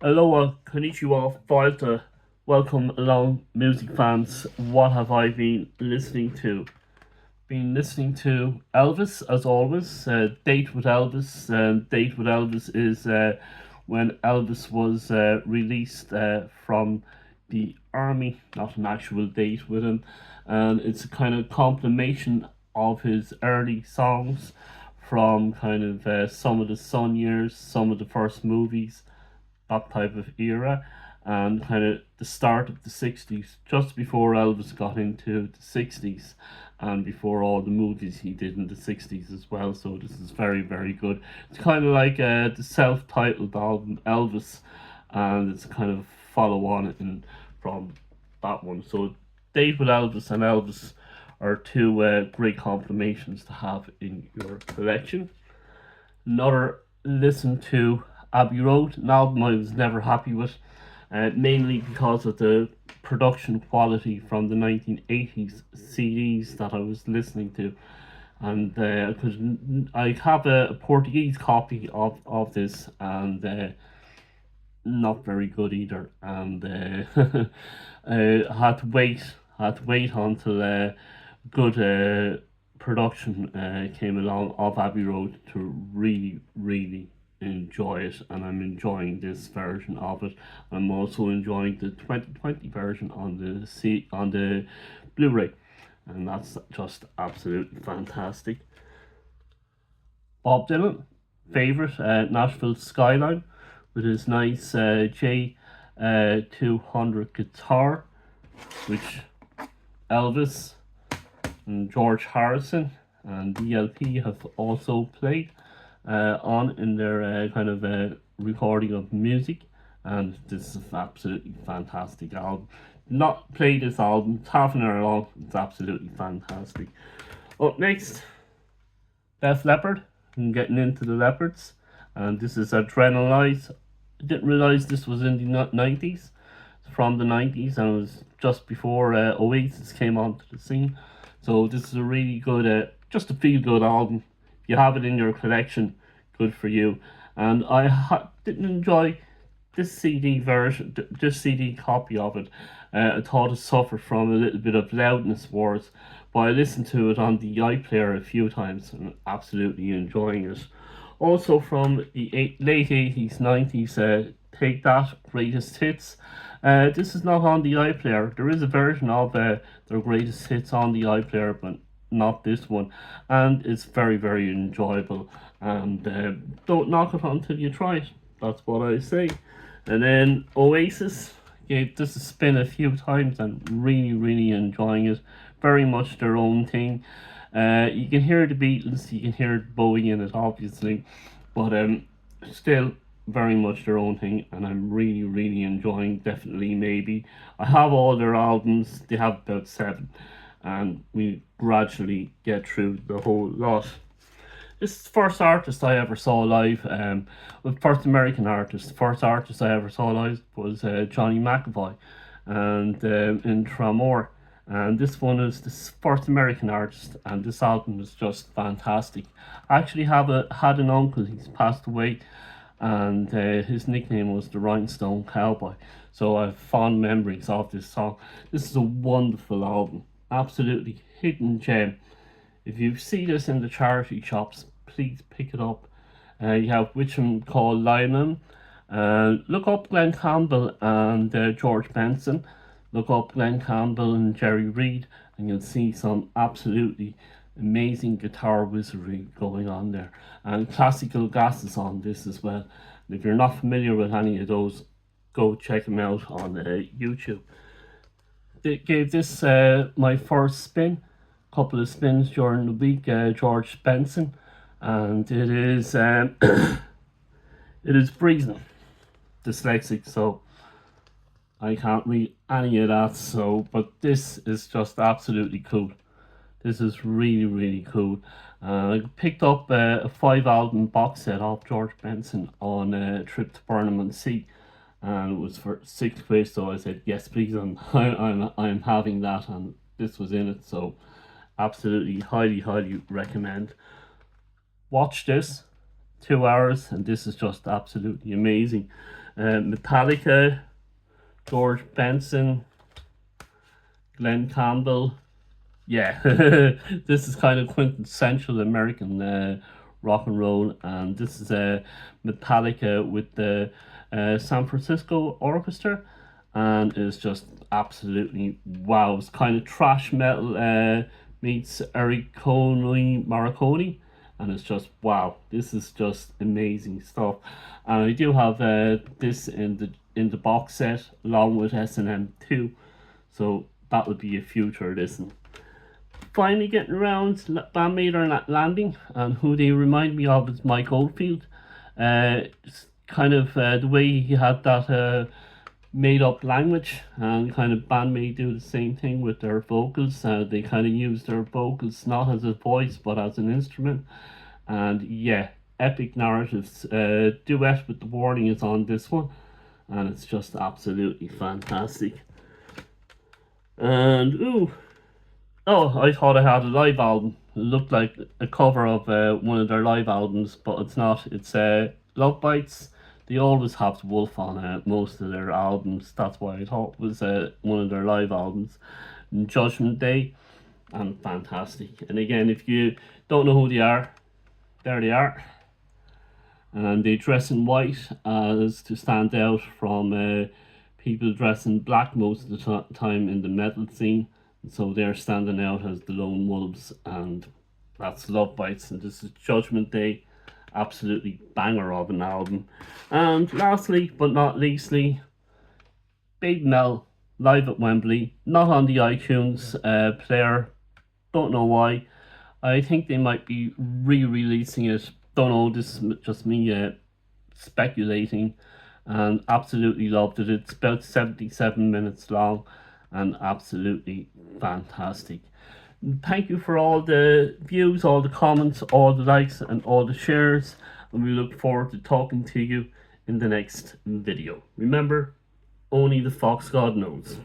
Aloha, konnichiwa, falta. Welcome along, music fans. What have I been listening to? Been listening to Elvis, as always. Date with Elvis. Date with Elvis is when Elvis was released from the army, not an actual date with him. And it's a kind of compilation of his early songs from kind of some of the Sun years, some of the first movies, that type of era, and kind of the start of the 60s, just before Elvis got into the 60s and before all the movies he did in the 60s as well. So this is very, very good. It's kind of like the self titled album Elvis, and it's kind of follow on in, from that one. So Dave with Elvis and Elvis are two great combinations to have in your collection. Another listen to Abbey Road, an album I was never happy with, mainly because of the production quality from the 1980s CDs that I was listening to. And I have a Portuguese copy of this, and not very good either. And I had to wait until good production came along of Abbey Road to really, really enjoy it, and I'm enjoying this version of it. I'm also enjoying the 2020 version on the Blu-ray, and that's just absolutely fantastic. Bob Dylan, favorite Nashville Skyline with his nice J 200 guitar, which Elvis and George Harrison and DLP have also played on in their kind of recording of music, and this is an absolutely fantastic album. Not play this album, it's half an hour long, it's absolutely fantastic. Up next, Def Leppard, and getting into the Leopards, and this is Adrenalite. I didn't realize this was in the 90s, from the 90s, and it was just before Oasis came onto the scene. So this is a really good, just a feel good album. If you have it in your collection, good for you. And didn't enjoy this CD version, this CD copy of it. I thought it suffered from a little bit of loudness wars, but I listened to it on the iPlayer a few times and absolutely enjoying it. Also from the late 80s, 90s, Take That, Greatest Hits. This is not on the iPlayer. There is a version of their greatest hits on the iPlayer, but not this one. And it's very, very enjoyable. And don't knock it until you try it. That's what I say. And then Oasis gave this a spin a few times and really, really enjoying it. Very much their own thing. You can hear the Beatles, you can hear Bowie in it, obviously, but still very much their own thing, and I'm really, really enjoying. Definitely, maybe I have all their albums. They have about seven, and we gradually get through the whole lot. This is the first artist I ever saw live. The first American artist. The first artist I ever saw live was Johnny McAvoy, and in Tramore. And this one is the first American artist, and this album is just fantastic. I actually had an uncle. He's passed away, and his nickname was the Rhinestone Cowboy. So I have fond memories of this song. This is a wonderful album, absolutely hidden gem. If you see this in the charity shops, please pick it up. You have Witcham called Lyman. Look up Glenn Campbell and George Benson. Look up Glenn Campbell and Jerry Reed, and you'll see some absolutely amazing guitar wizardry going on there. And classical gases on this as well. And if you're not familiar with any of those, go check them out on YouTube. They gave this my first spin, couple of spins during the week, George Benson, and it is it is freezing, dyslexic, so I can't read any of that. So, but this is just absolutely cool. This is really, really cool. I picked up a 5 album box set off George Benson on a trip to Burnham-on-Sea, and it was for £6. So I said yes, please. I'm having that, and this was in it. So absolutely, highly, highly recommend. Watch this, 2 hours, and this is just absolutely amazing. Metallica, George Benson, Glenn Campbell. Yeah, this is kind of quintessential American rock and roll, and this is Metallica with the San Francisco Orchestra, and it's just absolutely wow. It's kind of thrash metal meets Eric Morricone, and it's just wow. This is just amazing stuff, and I do have this in the box set along with S&M 2, so that would be a future listen. Finally getting around to Bandmate Landing, and who they remind me of is Mike Oldfield. It's kind of the way he had that made up language, and kind of Bandmate do the same thing with their vocals. They kind of use their vocals not as a voice but as an instrument, and yeah, epic narratives. Duet with the Warning is on this one, and it's just absolutely fantastic. And ooh, oh, I thought I had a live album. It looked like a cover of one of their live albums, but it's not. It's Love Bites. They always have the wolf on most of their albums. That's why I thought it was one of their live albums. And Judgment Day, and fantastic. And again, if you don't know who they are, there they are. And they dress in white as to stand out from people dressing black most of the time in the metal scene. So they're standing out as the lone wolves, and that's Love Bites, and this is Judgment Day. Absolutely banger of an album. And lastly but not leastly, Baby Mel live at Wembley, not on the iTunes player. Don't know why. I think they might be re-releasing it. Don't know, this is just me speculating, and absolutely loved it. It's about 77 minutes long and absolutely fantastic. Thank you for all the views, all the comments, all the likes, and all the shares, and we look forward to talking to you in the next video. Remember, only the Fox God knows.